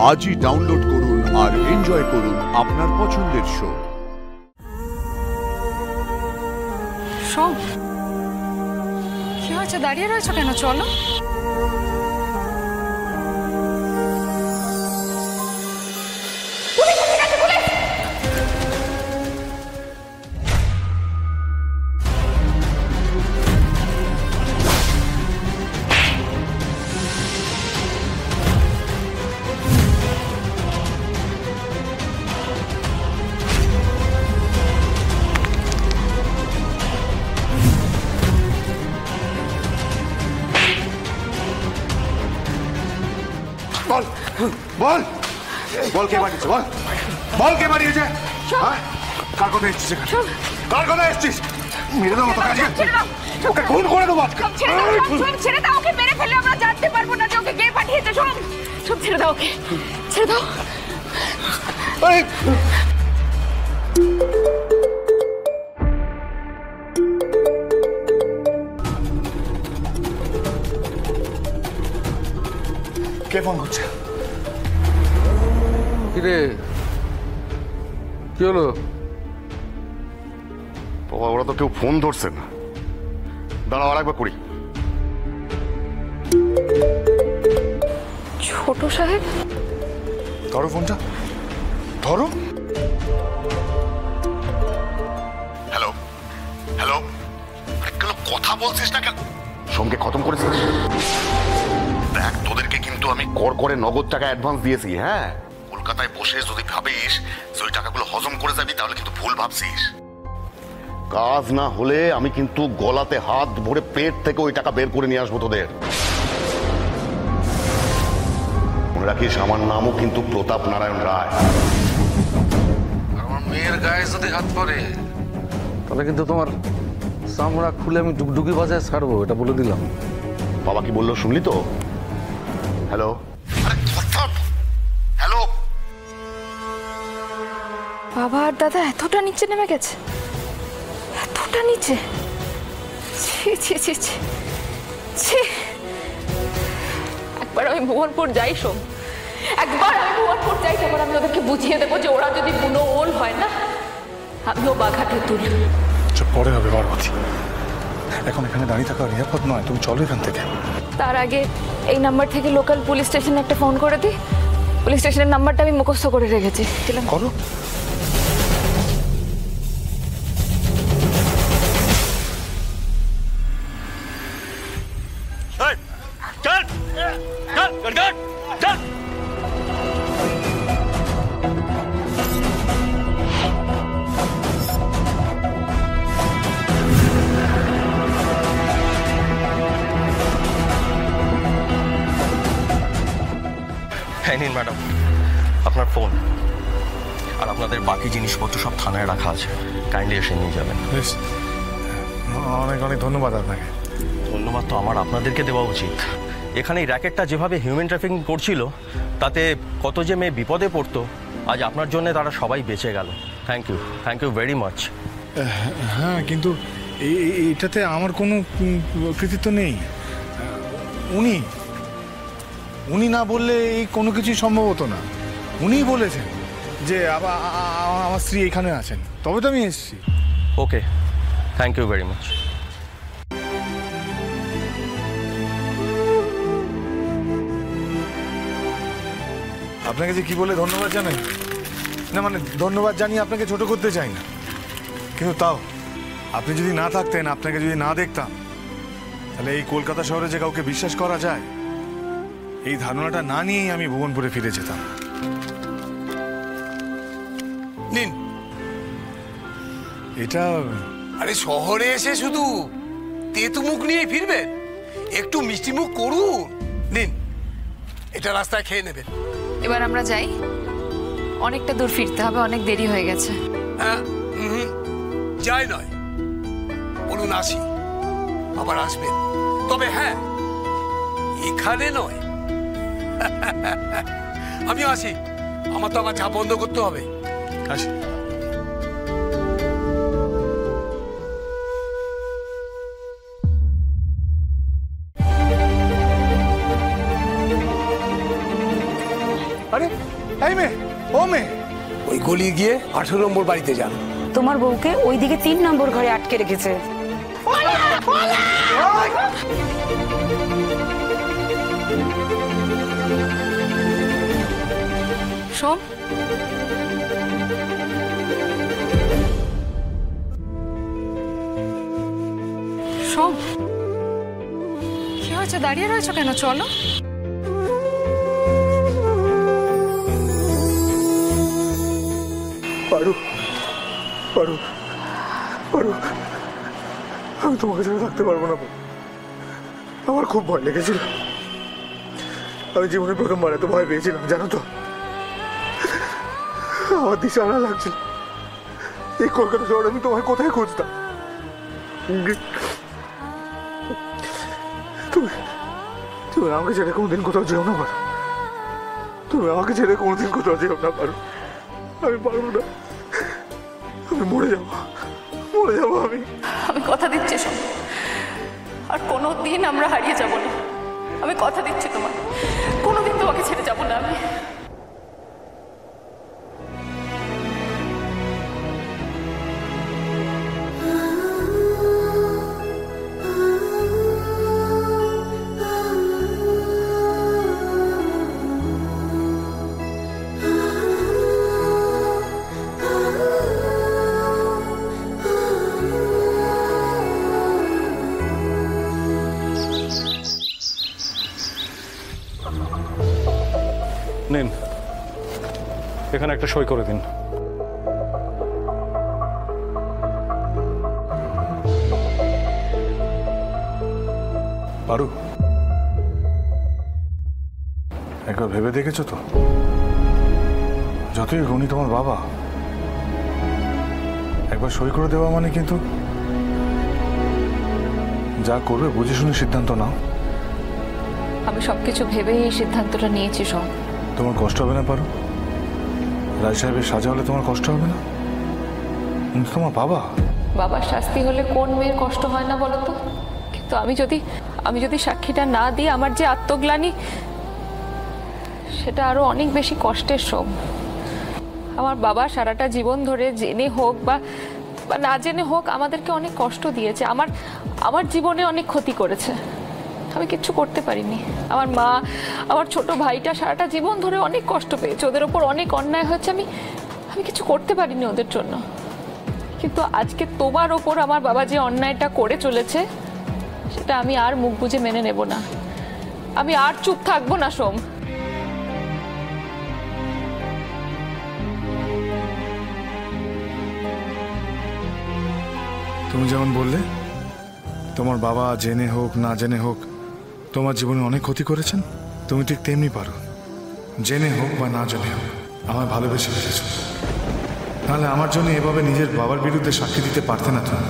আজই ডাউনলোড করুন আর এনজয় করুন আপনার পছন্দের শো। কি হয়েছে, দাঁড়িয়ে রয়েছো কেন? চলো। বল বল বল কে বাড়িয়েছে, বল বল কে বাড়িয়েছে? কার কথা এসছিস? কার কথা এসছিস? মেরে দাও তো কাজে, ওকে খুন করে দেবো। ছেড়ে দাও ওকে, মেরে ফেলে আমরা জানতে পারবো না যে ওকে কে পাঠিয়েছে। সব সব ছেড়ে দাও ওকে, ছেড়ে দাও। কে ফোন করছে? কিরে, কি হলো? বাবা, ওরা তো কেউ ফোন ধরছে না। দাঁড়াও, আরেকবার করি। ছোট সাহেব, ধরো ফোনটা, ধরো। হ্যালো হ্যালো, কেন কথা বলছিস না কেন? সঙ্গে খতম করেছিস? দেখ, তোদেরকে কিন্তু আমি করে নগদ টাকা অ্যাডভান্স দিয়েছি। হ্যাঁ, কলকাতায় বসে যদি ভাবিস যে ওই টাকাগুলো হজম করে যাবি, তাহলে কিন্তু ভুল ভাবছিস। কাজ না হলে আমি কিন্তু গলাতে হাত ভরে পেট থেকে ওই টাকা বের করে নিয়ে আসবো তোদের। মনে রাখিস, আমার নামও কিন্তু প্রতাপ নারায়ণ রায়। আমার মেয়ের গায়ে যদি হাত পড়ে তাহলে কিন্তু তোমার চামড়া খুলে আমি ডুগডুগি বাজায় ছাড়বো, এটা বলে দিলাম। বাবা কি বললো শুনলি তো? Hello, hello. বাবা আর দাদা এতটা নিচে নেমে গেছে, এতটা নিচে? ছি ছি ছি ছি ছি। একবার আমি ভুবনপুর যাই শোন, একবার আমি ভুবনপুর যাই, তারপর আমি ওদেরকে বুঝিয়ে দেবো যে ওরা যদি বুনো ওল হয় না, আমিও বাঘাতে তুলি। পরে হবে পার্বতী, এখন এখানে দাঁড়িয়ে থাকা নিরাপদ নয়, তুমি চলো এখান থেকে। তার আগে এই নাম্বার থেকে লোকাল পুলিশ স্টেশনে একটা ফোন করে দিই। পুলিশ স্টেশনের নাম্বারটা আমি মুখস্থ করে রেখেছি। করো। হ্যাঁ নিন ম্যাডাম, আপনার ফোন আর আপনাদের বাকি জিনিসপত্র সব থানায় রাখা আছে, কাইন্ডলি এসে নিয়ে যাবেন। বেশ, অনেক অনেক ধন্যবাদ আপনাকে। ধন্যবাদ তো আমার আপনাদেরকে দেওয়া উচিত। এখানে এই র্যাকেটটা যেভাবে হিউম্যান ট্রাফিকিং করছিল, তাতে কত যে মেয়ে বিপদে পড়তো, আজ আপনার জন্য তারা সবাই বেঁচে গেল। Thank you very much. হ্যাঁ, কিন্তু এটাতে আমার কোনো কৃতিত্ব নেই। উনি না বললে এই কোনো কিছুই সম্ভব হতো না। উনিই বলেছেন যে আমার স্ত্রী এখানে আছেন, তবে তো আমি এসেছি। ওকে, থ্যাংক ইউ ভেরি মাচ। আপনাকে যে কি বলে ধন্যবাদ জানাই না, মানে ধন্যবাদ জানিয়ে আপনাকে ছোট করতে চাই না, কিন্তু তাও আপনি যদি না থাকতেন, আপনাকে যদি না দেখতাম, তাহলে এই কলকাতা শহরে যে কাউকে বিশ্বাস করা যায়, এই ধারণাটা না নিয়েই আমি ভুবনপুরে ফিরে যেতাম। নিন। এটা আরে শহরে এসে শুধু তেতু মুখ নিয়ে ফিরবেন? একটু মিষ্টি মুখ করুন। নিন, এটা রাস্তায় খেয়ে নেবেন। এবার আমরা যাই, অনেকটা দূর ফিরতে হবে, অনেক দেরি হয়ে গেছে। হ্যাঁ, যাই নয়, বলুন আসি, আবার আসবেন। তবে হ্যাঁ, এখানে নয়। আমি আসি, আমার তো আমার চা বন্ধ করতে হবে। আসি। আরে এই মেয়ে, ও মেয়ে, ওই গলি গিয়ে 18 নম্বর বাড়িতে যান। তোমার বউকে ওইদিকে 3 নম্বর ঘরে আটকে রেখেছে। সোম, সোম, কি হয়েছে? দাঁড়িয়ে রয়েছো কেন? চলো। পারু, পারু, পারু, আমি তোমাকে ছাড়া থাকতে পারবো না। আমার খুব ভয় লেগেছিল। আমি জীবনে প্রথমবার এত ভয় পেয়েছিলাম, জানো তো। আমার দিশাহারা লাগছিল। এই কলকাতা শহরে আমি তোমায় কোথায় খুঁজতাম। তুমি তুমি আমাকে ছেড়ে কোনোদিন কোথাও যেও না পারো। তুমি আমাকে ছেড়ে কোনোদিন কোথাও যেও না পারো। আমি পারবো না। আমি মরে যাবো, মরে যাবো আমি। আমি কথা দিচ্ছি সোম, আর কোনোদিন আমরা হারিয়ে যাব না। আমি কথা দিচ্ছি তোমার, কোনোদিন তোমাকে ছেড়ে যাব না আমি। নিন, এখানে একটা সই করে দিন। পারু, একবার ভেবে দেখেছো তো, যতই গুণী তোমার বাবা, একবার সই করে দেওয়া মানে কিন্তু যা করবে বুঝে শুনে সিদ্ধান্ত নাও। আমি সবকিছু ভেবেই এই সিদ্ধান্তটা নিয়েছি সোম। তোমার কষ্ট হবে না পারু? রায় সাহেবের সাজা হলে তোমার কষ্ট হবে না? কিন্তু তোমার বাবা, বাবার শাস্তি হলে কোন মেয়ের কষ্ট হয় না বলো তো? কিন্তু আমি যদি সাক্ষীটা না দিই, আমার যে আত্মগ্লানি, সেটা আরো অনেক বেশি কষ্টের সোম। আমার বাবা সারাটা জীবন ধরে জেনে হোক বা না জেনে হোক আমাদেরকে অনেক কষ্ট দিয়েছে, আমার জীবনে অনেক ক্ষতি করেছে। আমি কিচ্ছু করতে পারিনি। আমার মা, আমার ছোট ভাইটা সারাটা জীবন ধরে অনেক কষ্ট পেয়েছে, ওদের ওপর অনেক অন্যায় হয়েছে। আমি কিছু করতে পারিনি ওদের জন্য। কিন্তু আজকে তোমার ওপর আমার বাবা যে অন্যায়টা করে চলেছে, সেটা আমি আর মুখ বুজে মেনে নেব না। আমি আর চুপ থাকবো না সোম। তুমি যেমন বললে তোমার বাবা জেনে হোক না জেনে হোক তোমার জীবনে অনেক ক্ষতি করেছেন, তুমি ঠিক তেমনি পারো, জেনে হোক বা না জেনে হোক আমায় ভালোবেসে ফেলেছ। নাহলে আমার জন্য এভাবে নিজের বাবার বিরুদ্ধে সাক্ষী দিতে পারতে না তুমি।